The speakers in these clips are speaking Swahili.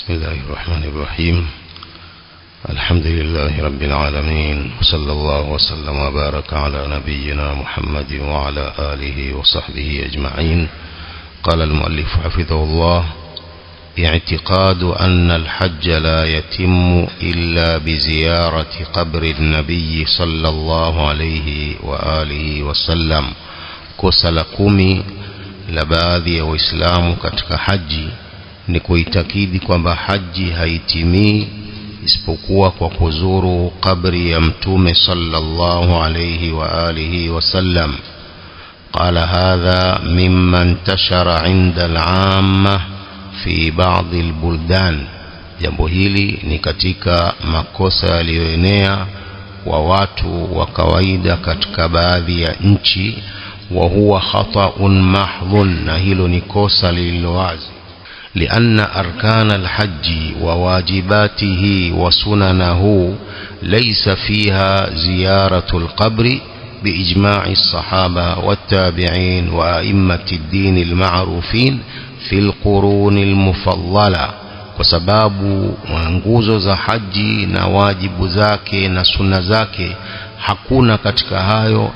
بسم الله الرحمن الرحيم. الحمد لله رب العالمين، وصلى الله وسلم وبارك على نبينا محمد وعلى آله وصحبه أجمعين. قال المؤلف حفظه الله: اعتقاد أن الحج لا يتم إلا بزيارة قبر النبي صلى الله عليه وآله وسلم. kosa la 10 la baadhi ya Waislamu katika haji ni kuitakidi kwamba haji haitimii isipokuwa kwa kuzuru kabri ya mtume sallallahu alayhi wa alihi wasallam. Qala hadha mimma intashara 'inda al-'amma fi ba'd al-buldan. Jambo hili ni katika makosa yaliyoenea kwa watu wa kawaida katika baadhi ya nchi, wa huwa khata'un mahdhun, na hilo ni kosa lililowazi. لأن أركان الحج وواجباته وسننه ليس فيها زيارة القبر بإجماع الصحابة والتابعين وأئمة الدين المعروفين في القرون المفضلة. وسباب nguzo za haji na wajibu zake na sunna zake, hakuna katika hayo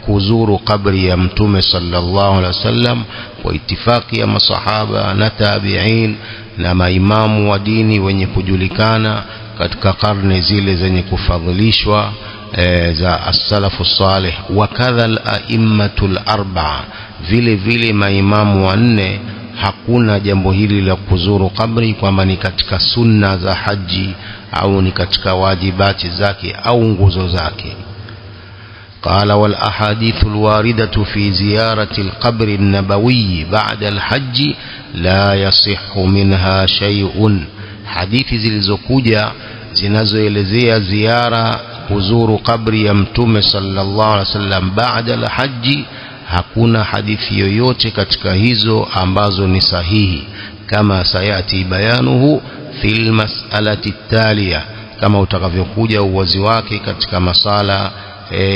kuzuru kabri ya mtume sallallahu alaihi wasallam kwa itifaki ya masahaba na tabi'in na maimamu wa dini wenye kujulikana katika karne zile zenye kufadhilishwa za as-salafu salih. Wa kadha al-a'immatul arba'a, vile vile maimamu wanne, hakuna jambo hili la kuzuru kabri kwamba ni katika sunna za haji au ni katika wajibati zake au nguzo zake. قال: والأحاديث الواردة في زيارة القبر النبوي بعد الحج لا يصح منها شيء. حديث zilizokuja zinazoelezea ziara kuzuru kabri ya mtume sallallahu alaihi wasallam baada al-hajj, hakuna hadithi yoyote katika hizo ambazo ni sahihi, kama sayati bayanuhu fil mas'alati taliya, kama utakavyokuja uwazi wake katika masala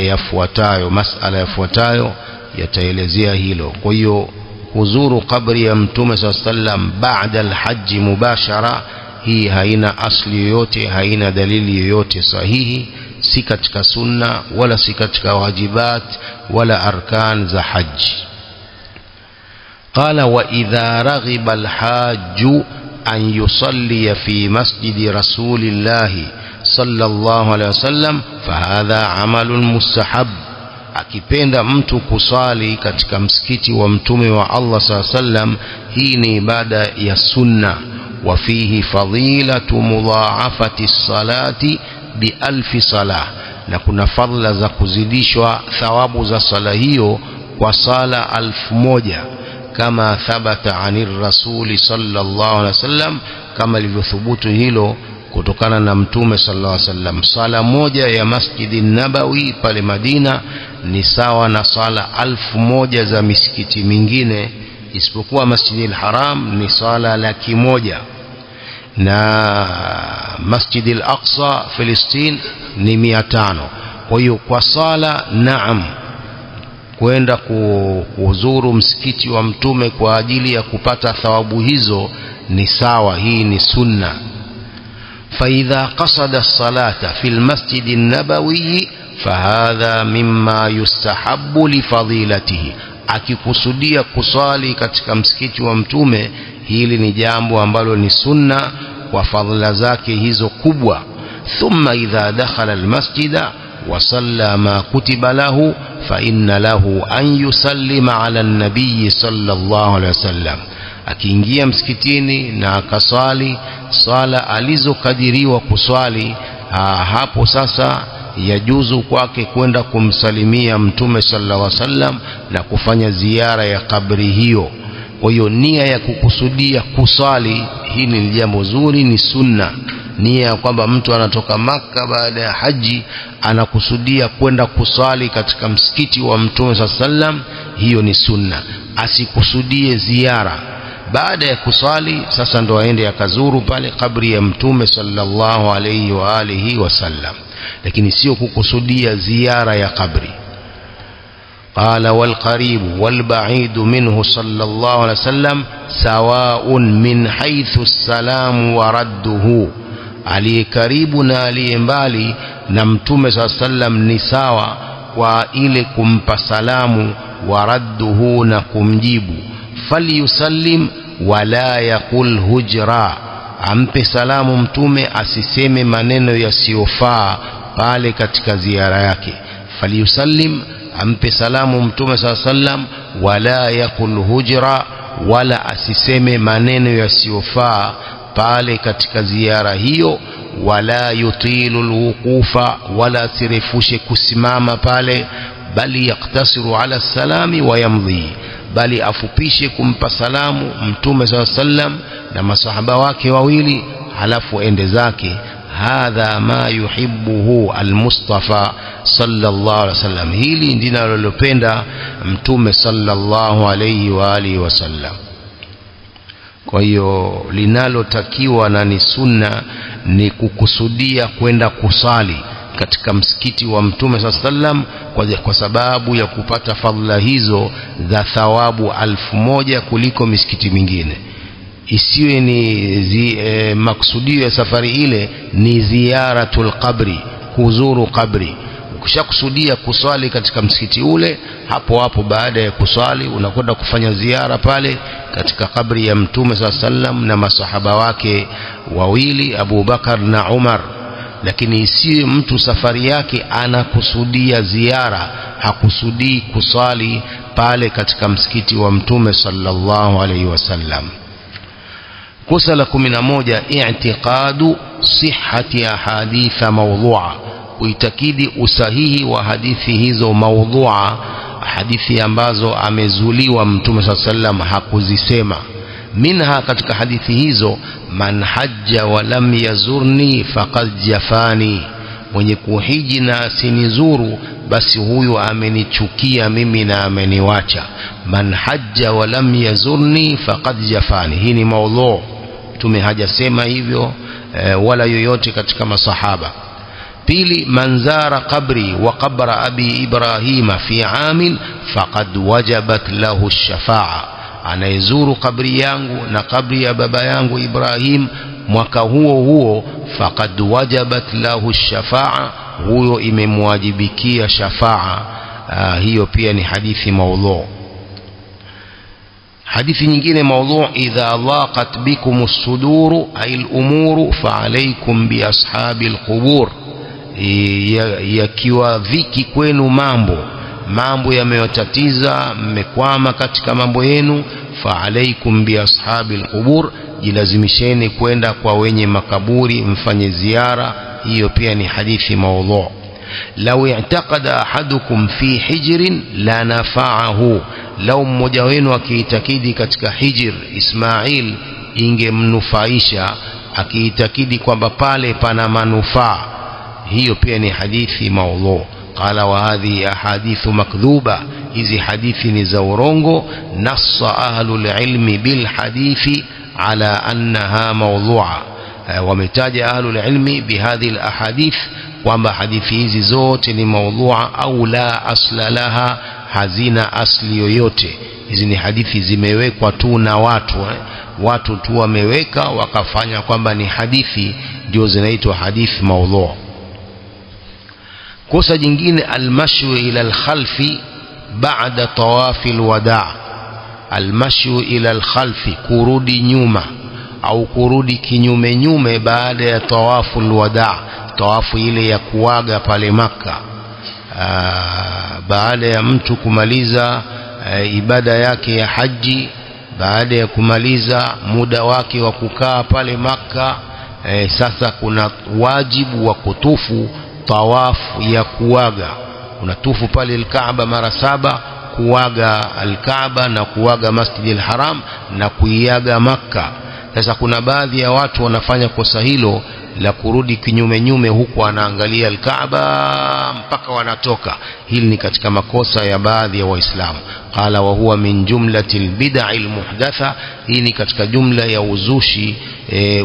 yafuatayo. Masala yafuatayo yataelezea hilo. Kwa hiyo kuzuru kabri ya mtume sallallahu alaihi wasallam baada al-hajj mubashara, hii haina asli yoyote, haina dalili yoyote sahihi, si katika sunna wala si katika wajibat wala arkan za haji. Qala: wa idha raghiba al-hajj an yusalli fi masjidi rasulillahi sallallahu alaihi wasallam fahadha amalun mustahab. Akipenda mtu kusali katika msikiti wa mtume wa Allah sallallahu alaihi wasallam, hii ni ibada ya sunna. Wa fihi fadilatu mudhaafati salati bi alfi salah, na kuna fadhila za kuzidishwa thawabu za sala hiyo kwa sala 1000, kama thabata anir rasuli sallallahu alaihi wasallam, kamailivyothubutu hilo kutokana na mtume sallallahu alaihi wasallam. Sala moja ya Masjidi Nabawi pale Madina ni sawa na sala 1000 za misikiti mingine, isipokuwa Masjidi al-Haram ni sala 100,000, na Masjidi al-Aqsa Palestina ni 500. Kwa hiyo kwa sala, naam, kwenda kuzuru msikiti wa mtume kwa ajili ya kupata thawabu hizo ni sawa, hii ni sunna. فإذا قصد الصلاة في المسجد النبوي فهذا مما يستحب لفضيلته. akikusudia kusali katika msikiti wa mtume, hili ni jambo ambalo ni sunna kwa fadhila zake hizo kubwa. thumma idha dakhala almasjida wa salla ma kutiba lahu fa inna lahu an yusallima ala an-nabiy sallallahu alaihi wasallam. Akiingia msikitini na akaswali sala alizokadiriwa kuswali, hapo sasa yajuzu kwake kwenda kumsalimia mtume sallallahu alaihi wasallam na kufanya ziara ya kabri hiyo. Kwa hiyo nia ya kukusudia kuswali, hii ni jambo zuri, ni sunna. Nia ya kwamba mtu anatoka Makka baada ya haji anakusudia kwenda kuswali katika msikiti wa mtume sallallahu alaihi wasallam, hiyo ni sunna. Asikusudie ziara baada ya kusali, sasa ndo aende akazuru pale kabri ya mtume sallallahu alayhi wa alihi wasallam, lakini sio kukusudia ziara ya kabri. قال والقريب والبعيد منه صلى الله عليه وسلم سواء من حيث السلام ورده. aliye karibu na aliye mbali na mtume sallam ni sawa kwa ile kumpa salamu, waradduhu na kumjibu. falyusallim wala yaqul hujra, ampe salamu mtume asiseme maneno yasiyofaa pale katika ziara yake. falyusallim, ampe salamu mtume sallam, wala yaqul hujra, wala asiseme maneno yasiyofaa pale katika ziara hiyo. wala yutilu alwuqufa, wala sirefushe kusimama pale, bali yaktasiru ala salami wa yamdhi, bali afupishe kumpa salamu mtume sallam na masahaba wake wawili halafu ende zake. hadha ma yuhibbuhu almustafa sallallahu alaihi wasallam, hili ndilo analopenda mtume sallallahu alaihi wa alihi wasallam. Kwa hiyo linalotakiwa na ni sunna ni kukusudia kwenda kusali katika msikiti wa mtume sallam kwa sababu ya kupata fadhila hizo za thawabu 1000 kuliko misikiti mingine. Isiwe ni maksudio ya safari ile ni ziyaratul qabri, kuzuru kabri. Ukishakusudia kuswali katika msikiti ule, hapo hapo baada ya kuswali unakwenda kufanya ziara pale katika kabri ya mtume sallam na masahaba wake wawili Abu Bakar na Umar. Lakini isiwe mtu safari yake anakusudia ziara, hakusudii kuswali pale katika msikiti wa mtume sallallahu alaihi wasallam. kosa la 11, i'tiqadu sihhati ahaditha mawdhu'a, kuitakidi usahihi wa hadithi hizo mawdhu'a, hadithi ambazo amezuliwa mtume sallam hakuzisema. minha, katika hadithi hizo, man hajja wa lam yazurni faqad jafani, mwenye kuhiji na asinizuru basi huyu amenichukia mimi na ameniwacha. man hajja wa lam yazurni faqad jafani, hii ni maudhu, mtume hajasema hivyo wala yoyote katika masahaba. pili, man zara qabri wa qabra abi ibrahima fi amin faqad wajabat lahu ash-shafa'a, anayezuru kabri yangu na kabri ya baba yangu Ibrahim mwaka huo huo, faqad wajabat lahu ash-shafa'a, huyo imemwajibikia shafa'a. Hiyo pia ni hadithi maudhu. hadithi nyingine maudhu, idha dhaqat bikum as-suduru ay al-umuru fa alaykum bi ashabi al-qubur, yakiwa viki kwenu mambo yamewatatiza, mmekwama katika mambo yenu, fa alaykum bi ashabi al-qubur, jilazimisheni kwenda kwa wenye makaburi mfanye ziara. hiyo pia ni hadithi maudhu. law i'taqada ahadukum fi hijrin la nafa'ahu, law mmoja wenu akiitakidi katika hijr Ismail ingemnufaisha, akiitakidi kwamba pale pana manufaa, hiyo pia ni hadithi maudhu. qala wa hadhi ahadithu makdhuba, hizi hadithi ni za urongo. nassa ahlul ilmi bil hadithi ala annaha mawdhu'a, wametaja ahlul ilmi bihadhi al ahadith kwamba hadithi hizi zote ni maudhu'a au la asla laha, hazina asli yoyote. hizi ni hadithi zimewekwa tu na watu tu wameweka wakafanya kwamba ni hadithi, ndio zinaitwa hadithi maudhu'. kosa jingine, almashyu ila alkhalfi ba'da tawafi alwada', almashyu ila alkhalfi, kurudi nyuma au kurudi kinyume baada ya tawafu alwada', tawafu ile ya kuaga pale Makka. Baada ya mtu kumaliza ibada yake ya haji, baada ya kumaliza muda wake wa kukaa pale Makka, sasa kuna wajibu wa kutufu tawafu ya kuaga. Unatufu pale al-Kaaba mara 7, kuaga al-Kaaba na kuaga Masjidil Haram na kuiaga Makka. Sasa kuna baadhi ya watu wanafanya kosa hilo la kurudi kinyume huku anaangalia al-Kaaba mpaka wanatoka. Hili ni katika makosa ya baadhi ya Waislamu. qala wa huwa min jumlatil bid'il muhdatha, hii ni katika jumla ya uzushi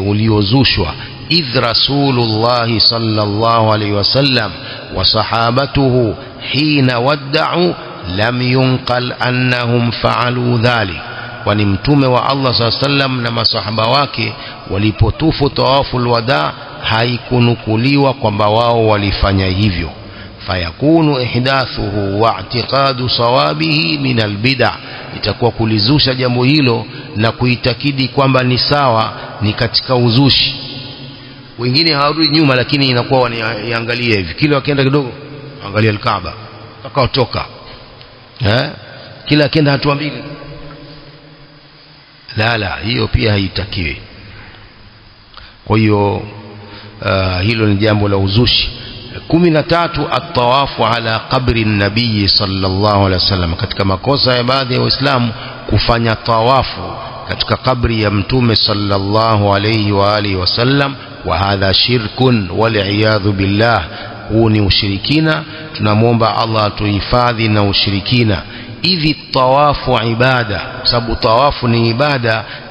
uliozushwa. idh rasulullah sallallahu alayhi wasallam wa sahabatuhu hina wadda'u lam yunqal annahum fa'alu dhalik, kwani mtume wa Allah sallallahu alaihi wasallam na masahaba wake walipotufu tawaful wada haikunukuliwa kwamba wao walifanya hivyo. Fayakunu ihdathuhu wa i'tiqadu sawabihi min albid'a, itakuwa kulizusha jambo hilo na kuitakidi kwamba ni sawa ni katika uzushi. Wengine hawarudi nyuma, lakini inakuwa waniangalia hivi, kila wakienda kidogo angalia al-Kaaba takaotoka, kila akienda hatua mbili. La, hiyo pia haitakiwi. Kwa hiyo hilo ni jambo la uzushi. 13 at-tawafu ala qabri an-nabii sallallahu alaihi wasallam, katika makosa ya baadhi ya waislamu kufanya tawafu katika kabri ya mtume sallallahu alaihi wa alihi wasallam. Wa hadha shirkun wal iyadhu billah, huu ni ushirikina. Tunamwomba Allah atuhifadhi na ushirikina. Idhi tawafu ibada, sababu tawafu ni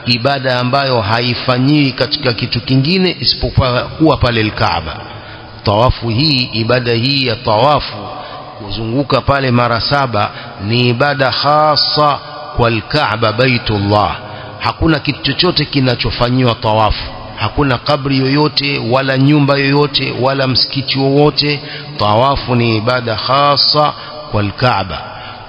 ibada ambayo haifanyiwi katika kitu kingine isipokuwa pale al-Kaaba. Tawafu hii, ibada hii ya tawafu kuzunguka pale mara 7 ni ibada khasa kwa al-Kaaba Baitullah. Hakuna kitu chochote kinachofanywa tawafu, hakuna kabri yoyote wala nyumba yoyote wala msikiti wowote. Tawafu ni ibada khasa kwa al-Kaaba.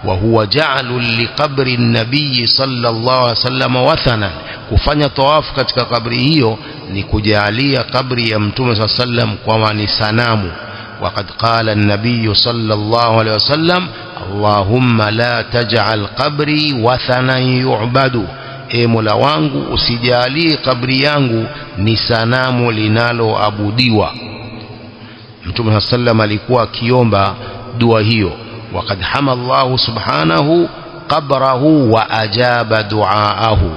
Wa huwa ja'alu liqabri an-nabii sallallahu alaihi wasallam wathanan, kufanya tawafu katika kabri hiyo ni kujalia kabri ya mtume sallallahu alaihi wasallam kwa ni sanamu. Waqad qala an-nabii sallallahu alaihi wasallam, Allahumma la taj'al qabri wathanan yu'badu, e Mola wangu usijalie kabri yangu ni sanamu linaloabudiwa. Mtume sallallahu alaihi wasallam alikuwa akiomba dua hiyo. Waqad hama Allah subhanahu qabrahu wa ajaba duaahu,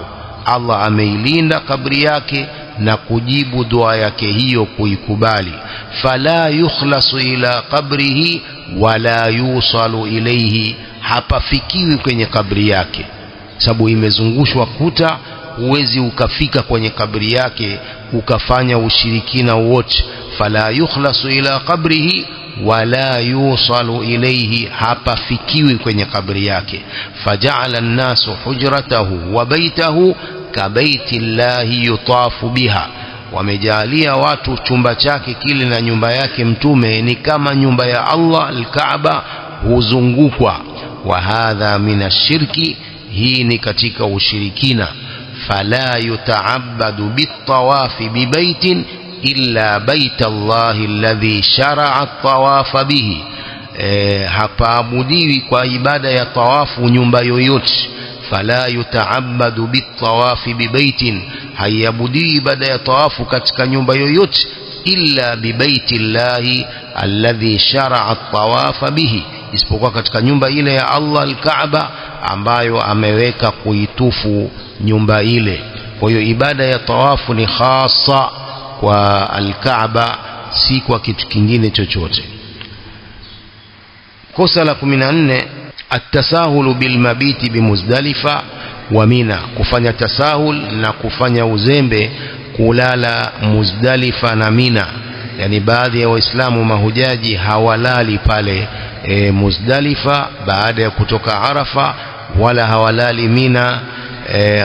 Allah ameilinda kabri yake na kujibu dua yake hiyo, kuikubali. Fala yukhlasu ila qabrihi wala yusalu ilayhi, hapafikiwi kwenye kabri yake sababu imezungushwa kuta, huwezi ukafika kwenye kabri yake ukafanya ushirikina wote. Fala yukhlasu ila qabrihi wala yusalu ilayhi, hapafikiwi kwenye kabri yake. Faja'ala an-nasu hujratahu wa baytahu ka baiti llahi yutafu biha, wamejalia watu chumba chake kile na nyumba yake mtume ni kama nyumba ya Allah al-Kaaba, huzungukwa. Wa hadha minashirki, hii ni katika ushirikina. Fala yuta'abbadu bit-tawafi bi baitin illa baita Allahi alladhi shara'a at-tawafa bihi, hapaabudiwi kwa ibada ya tawafu nyumba yoyote. Fala yuta'abbadu bit-tawafi bi baitin, hayabudiwi ibada ya tawafu katika nyumba yoyote illa bi baiti Allahi alladhi shara'a at-tawafa bihi, isipokuwa katika nyumba ile ya Allah al-Kaaba ambayo ameweka kuitufu nyumba ile. Kwa hiyo ibada ya tawafu ni khasa kwa al-Kaaba, si kwa kitu kingine chochote. Kosa la 14 at-tasahul bil mabiti bi Muzdalifa wa Mina, kufanya tasahul na kufanya uzembe kulala Muzdalifa na Mina. Yani baadhi ya waislamu mahujaji hawalali pale Muzdalifa baada ya kutoka Arafa, wala hawalali Mina.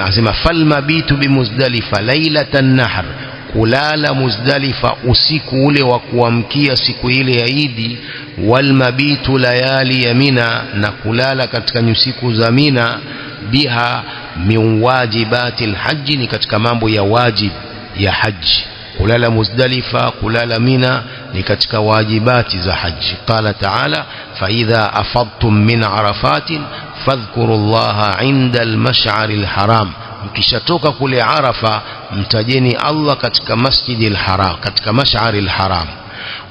Anasema fal mabitu bi Muzdalifa lailatan nahr, kulala Muzdalifa usiku ule wa kuamkia siku ile ya Idi. Wal mabitu layali ya Mina, na kulala katika nyusiku za Mina. Biha min wajibati alhajj, ni katika mambo ya wajib ya haji. Kulala Muzdalifa, kulala Mina ni katika wajibati za haji. Qala ta'ala, fa idha afadtum min arafatin fadhkuru Allaha 'inda al-mash'ari al-haram, mkishatoka kule Arafa mtajeni Allah katika masjidil haram, katika mash'ari al-haram.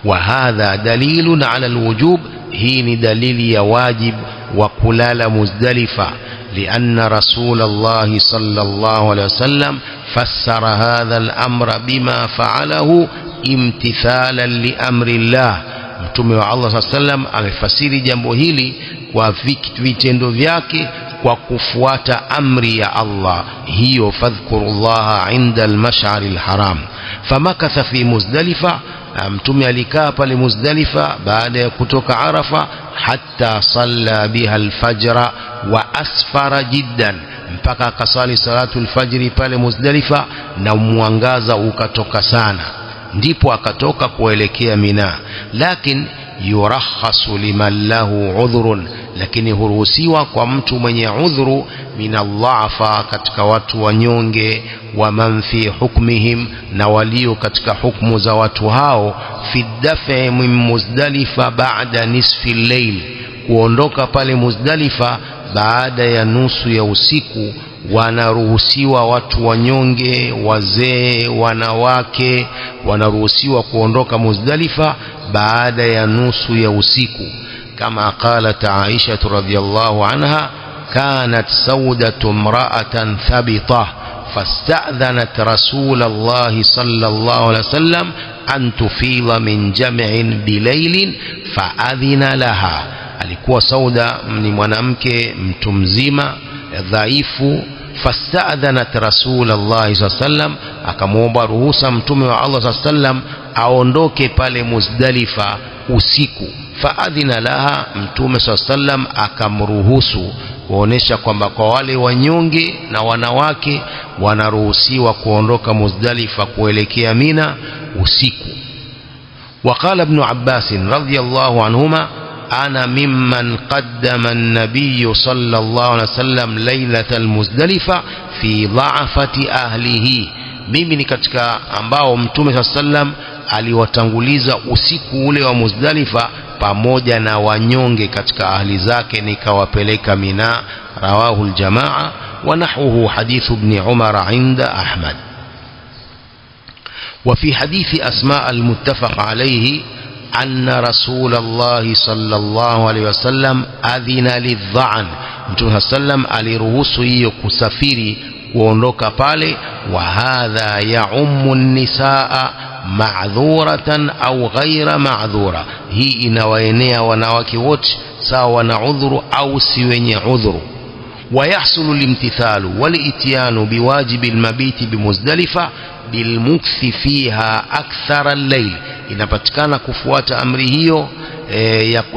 Wa hadha dalilun 'ala al-wujub, hii ni dalili ya wajib wa kulala Muzdalifa. لأن رسول الله صلى الله عليه وسلم فسر هذا الأمر بما فعله امتثالا لأمر الله. Mtume wa Allah صلى الله عليه وسلم amefasiri jambo hili kwa vitendo vyake kwa kufuata amri ya Allah hiyo, fadhkurullaha inda al-mash'ari al-haram. Famakatha fi Muzdalifa mtume alikaa pale Muzdalifa baada ya kutoka Arafa hatta salla biha alfajra wa asfara jiddan, mpaka akasali salatu alfajri pale Muzdalifa na mwangaza ukatoka sana, ndipo akatoka kuelekea Mina. Lakini yurakhasu liman lahu udhrun, lakini huruhusiwa kwa mtu mwenye udhuru, minadhafa, katika watu wanyonge, wa man fi hukmihim, na walio katika hukumu za watu hao, fi daf'i min Muzdalifa ba'da nisfi al-layl, kuondoka pale Muzdalifa baada ya nusu ya usiku. Wanaruhusiwa watu wanyonge, wazee, wanawake, wanaruhusiwa kuondoka Muzdalifa baada ya nusu ya usiku. Kama qalat Aisha radhiyallahu anha, kanat saudatu imra'atan thabita fasta'dhanat Rasulullah sallallahu alaihi wasallam an tufidha min jam'in bilailin fa'adhina laha. Alikuwa Sauda ni mwanamke mtu mzima dhaifu. Fasta'dhanat Rasulullah sallallahu alaihi wasallam, akamwomba ruhusa mtume wa Allah sallallahu alaihi wasallam aondoke pale Muzdalifa usiku. Faadhina laha, mtume sallallahu alaihi wasallam akamruhusu, kuonesha kwamba kwa wale wanyonge na wanawake wanaruhusiwa kuondoka Muzdalifa kuelekea Mina usiku. وقال ابن عباس رضي الله عنهما أنا ممن قدم النبي صلى الله عليه وسلم ليلة المزدلفة في ضعفة أهله. mimi ni katika ambao mtume صلى الله عليه وسلم aliwatanguliza usiku ule wa Muzdalifa pamoja na wanyonge katika ahli zake, nikawapeleka Mina. Rawahu aljamaa wa nahwuhu hadithu ibn Umar inda Ahmad. وفي حديث أسماء المتفق عليه أن رسول الله صلى الله عليه وسلم أذن للضعن. متى سلم aliruhusu hiyo kusafiri kuondoka pale. وهذا يعم النساء معذورة أو غير معذورة, hii inawaenea wanawake wote sawa na udhuru au si wenye udhuru. ويحصل الامتثال والاتيان بواجب المبيت بمزدلفة بالمكث فيها أكثر الليل, inapatikana kufuata amri hiyo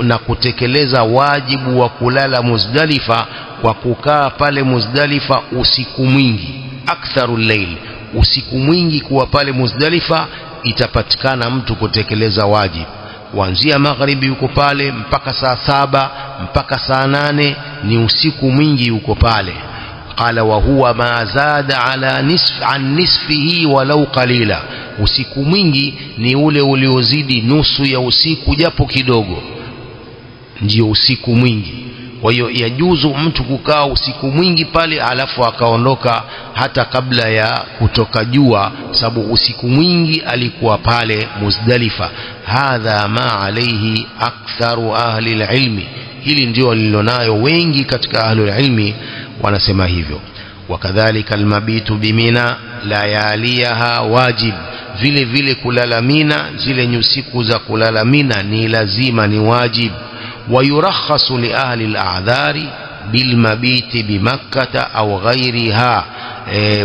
na kutekeleza wajibu wa kulala Muzdalifa kwa kukaa pale Muzdalifa usiku mwingi. Aktharul layl, usiku mwingi kuwa pale Muzdalifa, itapatikana mtu kutekeleza wajibu. Kuanzia magharibi yuko pale mpaka saa 7 mpaka saa 8 ni usiku mwingi yuko pale. Qala wa huwa ma zada ala nisfihi walau qalila, usiku mwingi ni ule uliozidi nusu ya usiku japo kidogo, ndio usiku mwingi. Kwa hiyo yajuzu mtu kukaa usiku mwingi pale alafu akaondoka hata kabla ya kutoka jua, sababu usiku mwingi alikuwa pale Muzdalifa. Hadha ma alayhi aktharu ahli alilmi, hili ndio lilonayo wengi katika ahli alilmi wanasema hivyo. Wakadhalika almabitu bimina layaliha wajib, vile vile kulala Mina, zile nyusiku za kulala Mina ni lazima, ni wajib. ويرخص لأهل الأعذار بالمبيت بمكة أو غيرها,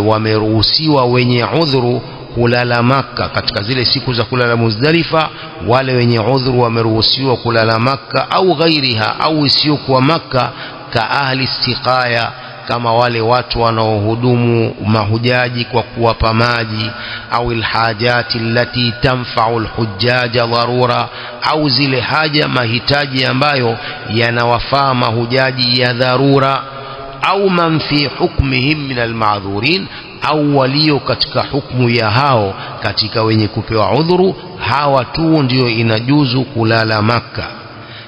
wameruhusiwa wenye udhuru kulala Makka katika zile siku za kulala Muzdalifa. Wale wenye udhuru wameruhusiwa kulala Makka au ghairiha, au isiyokuwa Makka, ka ahli istiqaya, kama wale watu wanaohudumu mahujaji kwa kuwapa maji, au alhajati allati tanfa'u alhujjaja dharura, au zile haja mahitaji ambayo yanawafaa mahujaji ya dharura, au man fi hukmihim min alma'dhurin, au walio katika hukumu ya hao katika wenye kupewa udhuru, hawa tu ndio inajuzu kulala Makka.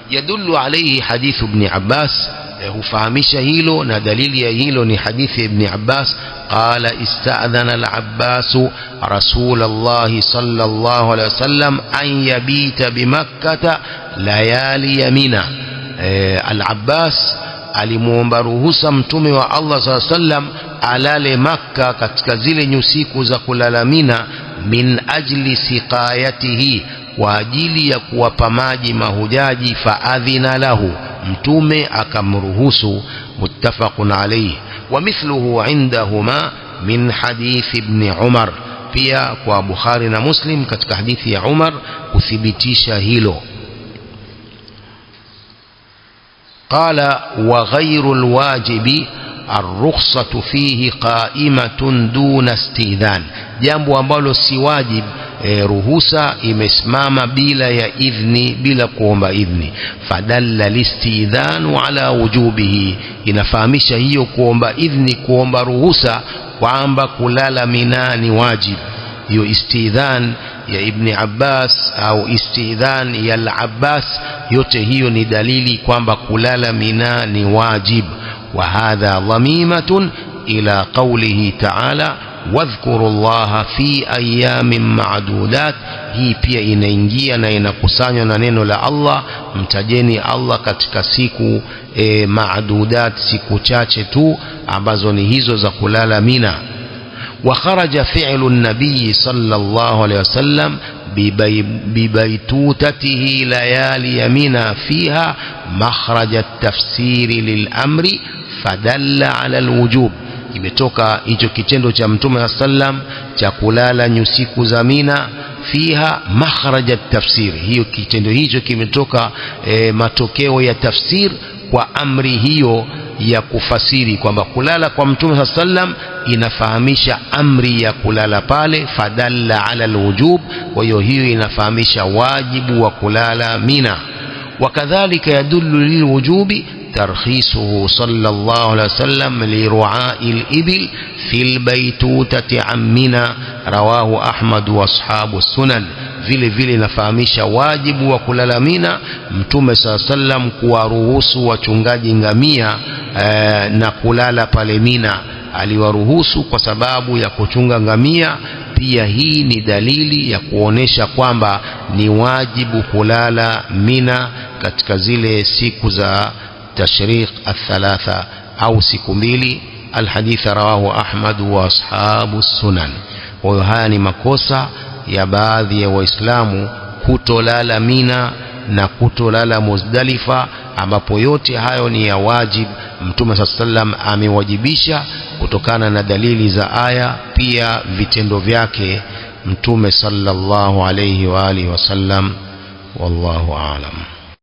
Yadullu alayhi hadithu ibn Abbas, hufahamisha hilo, na dalili ya hilo ni hadithi ibn Abbas. Qala ista'dhana al-Abbas Rasulullah sallallahu alayhi wasallam an yabita bimakkah layali Mina. Al-Abbas alimuomba ruhusa mtume wa Allah sallallahu alayhi wasallam alale Makka katika zile nyusiku za kulala Mina, min ajli siqayatihi, kwa ajili ya kuwapa maji mahujaji. Faadhina lahu, mtume akamruhusu. Muttafaqun alayhi. Wa mithluhu indahuma min hadith ibn Umar, pia kwa Bukhari na Muslim katika hadithi ya Umar kuthibitisha hilo. Qala wa ghayru alwajibi الرخصة فيه قائمة دون استئذان, jambo ambalo si wajib ruhusa imesimama bila ya idhni, bila kuomba idhni. Fadalla listidhanu ala wujubihi, inafahamisha hiyo kuomba idhni, kuomba ruhusa kwamba kulala Mina ni wajib. Hiyo istidhan ya Ibn Abbas au istidhan ya al-Abbas, yote hiyo ni dalili kwamba kulala Mina ni wajib. وهذا ضميمة إلى قوله تعالى واذكروا الله في أيام معدودات. hii pia inaingia na inakusanywa na neno la Allah, mtajeni Allah katika siku maadudat, siku chache tu ambazo ni hizo za kulala Mina. وخرج فعل النبي صلى الله عليه وسلم ببيتوتته ليالي منى فيها مخرج التفسير للأمر فدل على الوجوب. imetoka hicho kitendo cha Mtume sallam cha kulala nyusiku za Mina fiha makhraj at-tafsir, hiyo kitendo hicho kimetoka matokeo ya tafsir kwa amri hiyo ya kufasiri kwamba kulala kwa Mtume sallam inafahamisha amri ya kulala pale, fadalla ala alwujub, kwa hiyo inafahamisha wajibu wa kulala Mina. Wakadhalika yadullu lilwujubi ترخيصه صلى الله عليه وسلم لرعاء الإبل في البيتوتة عن منى رواه أحمد وأصحاب السنن. vile vile nafahamisha wajibu wa kulala Mina, Mtume sallam kuwaruhusu wachungaji ngamia na kulala pale Mina, aliwaruhusu kwa sababu ya kuchunga ngamia. Pia hii ni dalili ya kuonesha kwamba ni wajibu kulala Mina katika zile siku za tashriq الثلاثة au siku mbili. Alhadith rawahu Ahmad wa ashabu sunan. Kwa haya ni makosa ya baadhi ya Waislamu kutolala Mina na kutolala Muzdalifa, ambapo yote hayo ni ya wajib. Mtume sallam amewajibisha kutokana na dalili za aya, pia vitendo vyake Mtume sallallahu alayhi wa alihi wasallam. Wallahu a'lam.